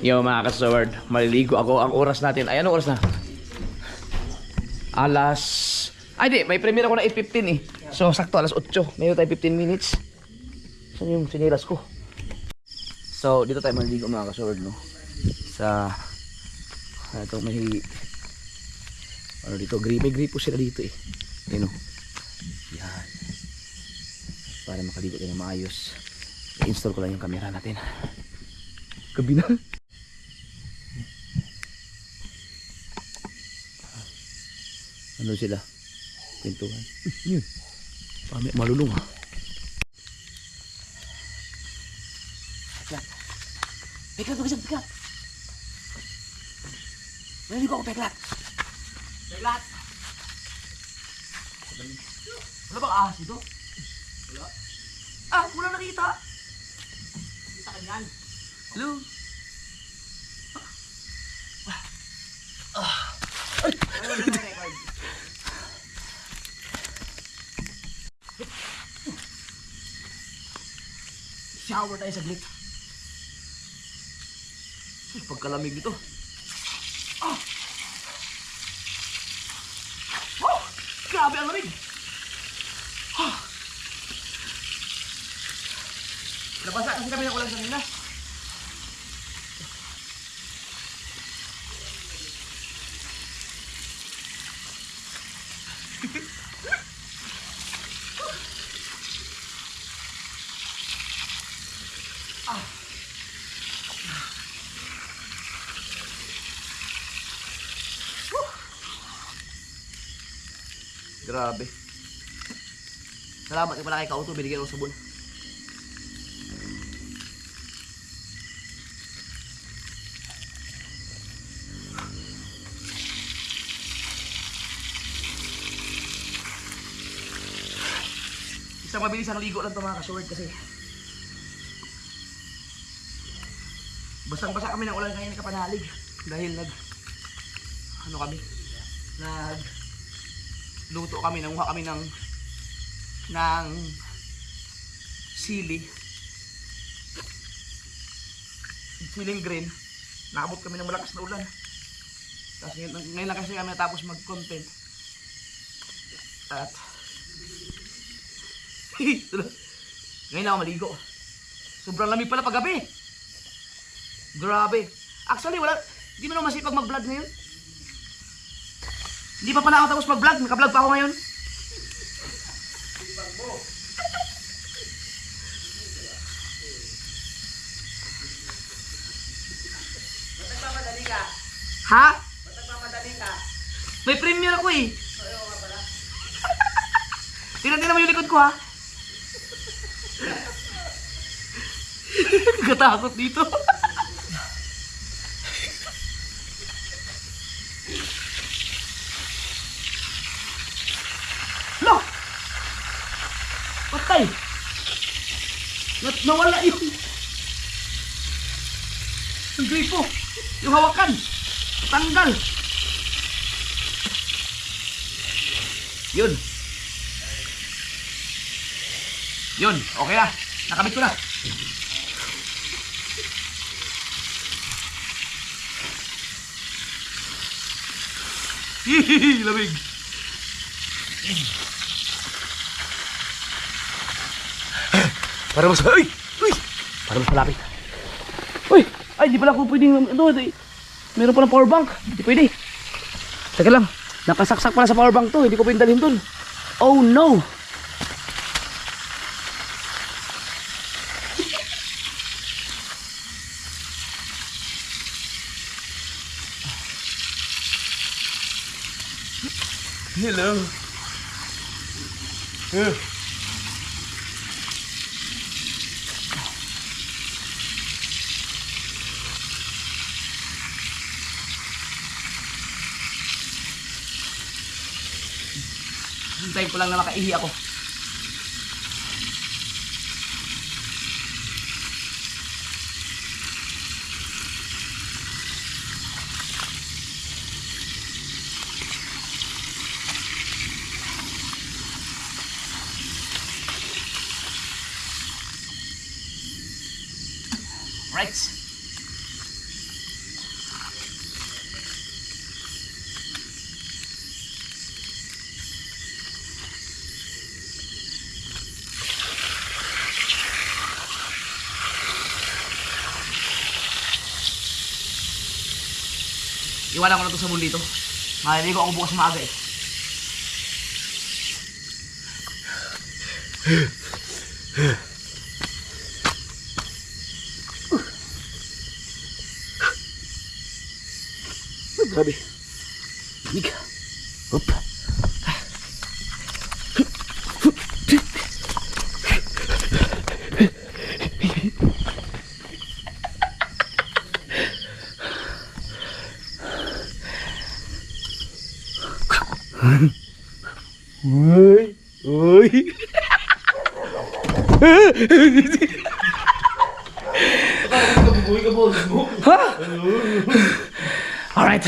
Yo mga kasword, maliligo ako. Ang oras natin, ay anong oras na? Alas... Ay di, may premiere ako na 8:15 eh. So sakto alas 8. Mayroon tayo 15 minutes. Saan yung sinilas ko? So dito tayo maliligo mga kasword, no? Sa... Ito may... Ano dito, may gripo sila dito eh. Yan o. Yan. Para makaligo tayo ng maayos. I-install ko lang yung camera natin. Gabi na. Ano sila? Pintuan. Yun. Malulung ha. Peklat, peklat. Maliligo ako, peklat. Peklat. Wala bang ahas dito? Wala. Ah, wala nakita. Kita ka yan. Hello. Ay! Shower tayo saglit. Pagkalamig nito. Ah! Oh! Grabe ang lamig! Ah! Nabasa kasi kami ng ulan kanina. Grabe. Salamat pala kay Kauto, binigyan ako sabon. Isang mabilis ang ligo lang ito mga ka-short kasi basang-basa kami ng ulan ngayon kapanalig dahil luto kami, nanguha kami ng siling green. Naabot kami ng malakas na ulan. Tapos ngayon lang kasi kami natapos mag-content. At ngayon ako maligo. Sobrang lamig pala paggabi. Grabe. Actually wala, hindi mo naman masipag mag-vlog ngayon. Hindi pa pala ako tapos mag-vlog. Naka-vlog pa ako ngayon. Ba't nagmamadali ka? Ha? Ba't nagmamadali ka? May premiere ako eh. Oo nga pala. Tingnan mo yung likod ko ha. Katakot dito. Patay! Nawala yung gripo. Yung hawakan. Tanggal. Yun. Yun. Okay na. Nakabit ko na. Hihihi. Lamig. Para mas... Uy! Uy! Para mas malapit. Uy! Ay, di pala ako pwedeng... Meron palang power bank. Di pwede. Teka lang. Nakasaksak pala sa power bank to. Hindi ko pwedeng dalhin dun. Oh no! Hello. Hintayin ko lang na makaihi ako. Right. Iwanan ko na to sa bulito. Maliligo ako bukas maaga eh. Grabe. Lamig. Hop. Uy. Uy. Ha? All right.